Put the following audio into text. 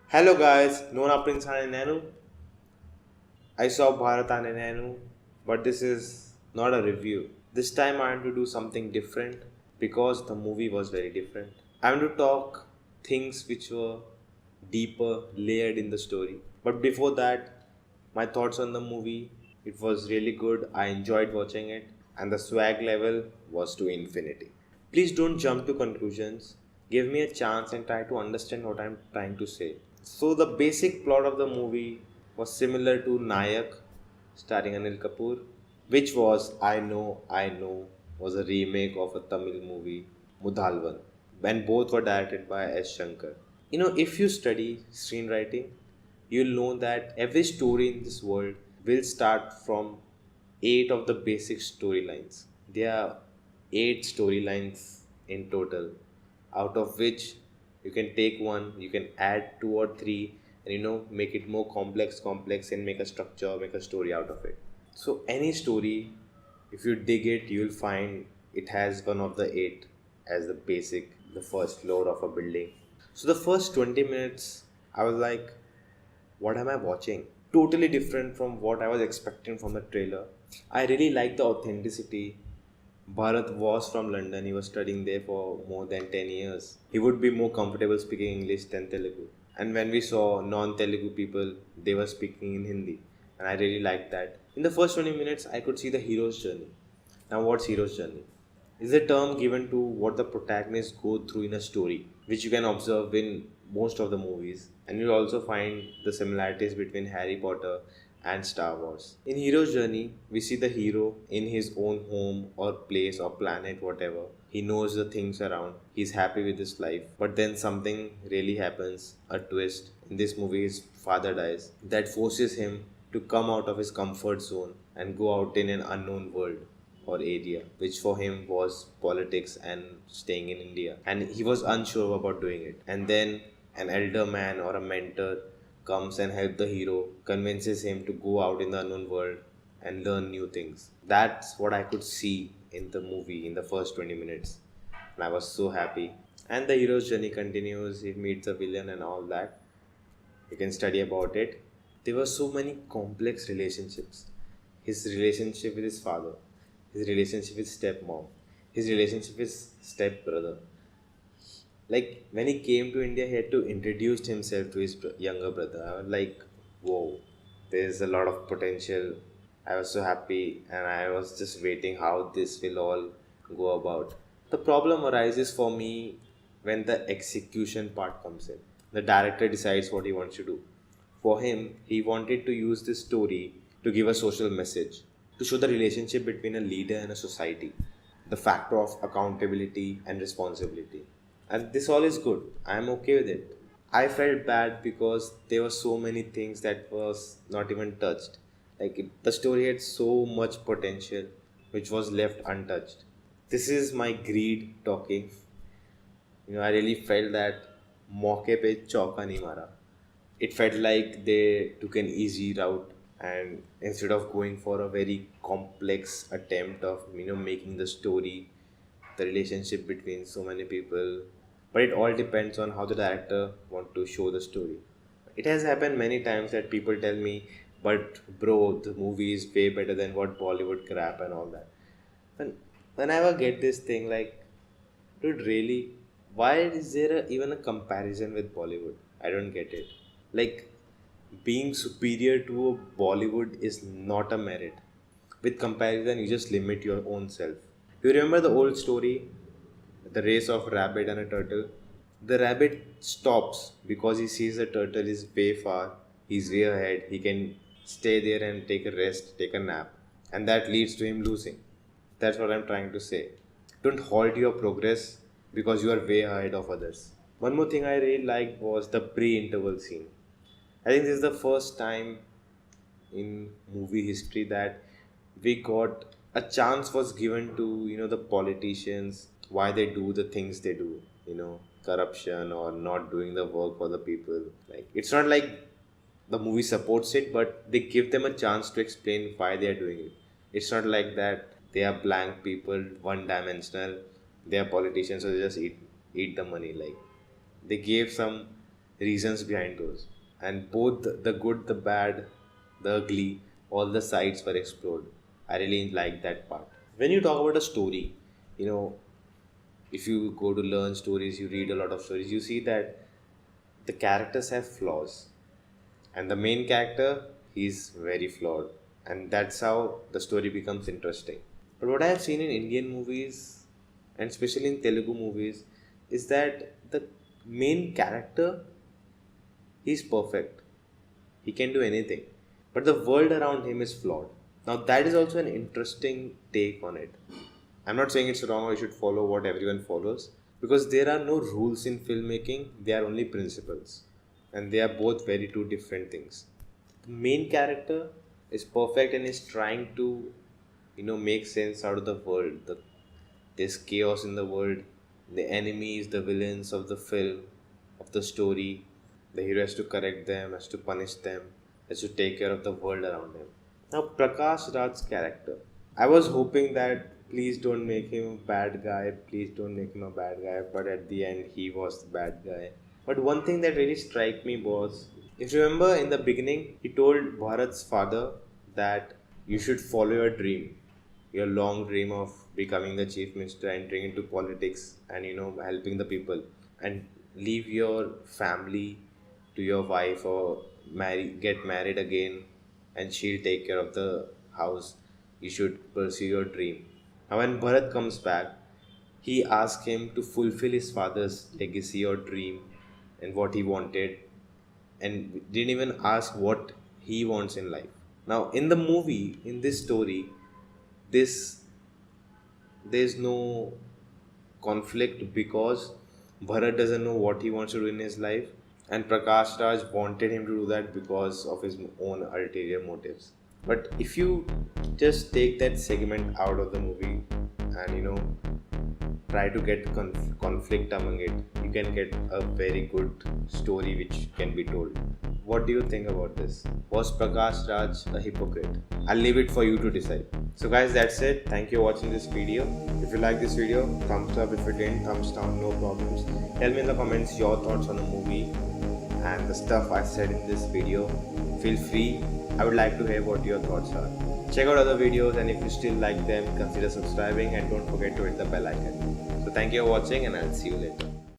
Hello guys, Nona Ane Nenu. I saw Bharat Ane Nenu, but this is not a review. This time I want to do something different because the movie was very different. I want to talk things which were deeper, layered in the story. But before that, my thoughts on the movie. It was really good. I enjoyed watching it, and the swag level was to infinity. Please don't jump to conclusions. Give me a chance and try to understand what I'm trying to say. So, the basic plot of the movie was similar to Nayak, starring Anil Kapoor, which was I Know, was a remake of a Tamil movie, Mudhalvan, when both were directed by S. Shankar. If you study screenwriting, you'll know that every story in this world will start from eight of the basic storylines. There are eight storylines in total, out of which you can take one, you can add two or three, and make it more complex, and make a structure, make a story out of it. So any story, if you dig it, you'll find it has one of the eight as the basic, the first floor of a building. So the first 20 minutes, I was like, what am I watching? Totally different from what I was expecting from the trailer. I really like the authenticity. Bharat was from London. He was studying there for more than 10 years. He would be more comfortable speaking English than Telugu. And when we saw non-Telugu people, they were speaking in Hindi. And I really liked that. In the first 20 minutes, I could see the hero's journey. Now, what's hero's journey? Is a term given to what the protagonists go through in a story, which you can observe in most of the movies. And you'll also find the similarities between Harry Potter and Star Wars. In Hero's Journey, we see the hero in his own home or place or planet, whatever. He knows the things around, he's happy with his life, but then something really happens, a twist. In this movie, his father dies, that forces him to come out of his comfort zone and go out in an unknown world or area, which for him was politics and staying in India. And he was unsure about doing it. And then an elder man or a mentor comes and helps the hero, convinces him to go out in the unknown world and learn new things. That's what I could see in the movie in the first 20 minutes. And I was so happy. And the hero's journey continues, he meets a villain and all that. You can study about it. There were so many complex relationships. His relationship with his father, his relationship with stepmom, his relationship with stepbrother. Like when he came to India, he had to introduce himself to his younger brother. I was like, whoa, there's a lot of potential. I was so happy and I was just waiting how this will all go about. The problem arises for me when the execution part comes in. The director decides what he wants to do. For him, he wanted to use this story to give a social message, to show the relationship between a leader and a society, the factor of accountability and responsibility. And this all is good. I am okay with it. I felt bad because there were so many things that was not even touched. The story had so much potential which was left untouched. This is my greed talking. I really felt that मौके पे चौका नहीं मारा. It felt like they took an easy route, and instead of going for a very complex attempt of making the story, the relationship between so many people. But it all depends on how the director want to show the story. It has happened many times that people tell me, but bro, the movie is way better than what Bollywood crap and all that. And whenever I get this thing, like, dude, really, why is there even a comparison with Bollywood? I don't get it. Like, being superior to a Bollywood is not a merit. With comparison, you just limit your own self. You remember the old story, the race of rabbit and a turtle? The rabbit stops because he sees the turtle is way far, he's way ahead, he can stay there and take a rest, take a nap, and that leads to him losing. That's what I'm trying to say. Don't halt your progress because you are way ahead of others. One more thing I really liked was the pre-interval scene. I think this is the first time in movie history that we got a chance was given to the politicians, why they do the things they do, corruption or not doing the work for the people. Like, it's not like the movie supports it, but they give them a chance to explain why they are doing it. It's not like that they are blank people, one dimensional, they are politicians, so they just eat the money. Like, they gave some reasons behind those. And both the good, the bad, the ugly, all the sides were explored. I really like that part. When you talk about a story, you know, if you go to learn stories, you read a lot of stories, you see that the characters have flaws, and the main character, he's very flawed, and that's how the story becomes interesting. But what I have seen in Indian movies, and especially in Telugu movies, is that the main character, he's perfect. He can do anything. But the world around him is flawed. Now, that is also an interesting take on it. I'm not saying it's wrong or you should follow what everyone follows, because there are no rules in filmmaking, they are only principles. And they are both very two different things. The main character is perfect and is trying to, make sense out of the world. There's chaos in the world. The enemies, the villains of the film, of the story. The hero has to correct them, has to punish them, has to take care of the world around him. Now, Prakash Raj's character. I was hoping that please don't make him a bad guy, please don't make him a bad guy, but at the end, he was the bad guy. But one thing that really struck me was, if you remember in the beginning, he told Bharat's father that you should follow your dream, your long dream of becoming the chief minister, entering into politics and helping the people, and leave your family to your wife or get married again, and she'll take care of the house. You should pursue your dream. Now, when Bharat comes back, he asks him to fulfill his father's legacy or dream and what he wanted, and didn't even ask what he wants in life. Now, in the movie, in this story, this there's no conflict because Bharat doesn't know what he wants to do in his life, and Prakash Raj wanted him to do that because of his own ulterior motives. But if you just take that segment out of the movie and try to get conflict among it, you can get a very good story which can be told. What do you think about this? Was Prakash Raj a hypocrite? I'll leave it for you to decide. So guys, that's it. Thank you for watching this video. If you like this video, thumbs up. If you didn't, thumbs down, no problems. Tell me in the comments your thoughts on the movie and the stuff I said in this video. Feel free. I would like to hear what your thoughts are. Check out other videos, and if you still like them, consider subscribing and don't forget to hit the bell icon. So thank you for watching, and I'll see you later.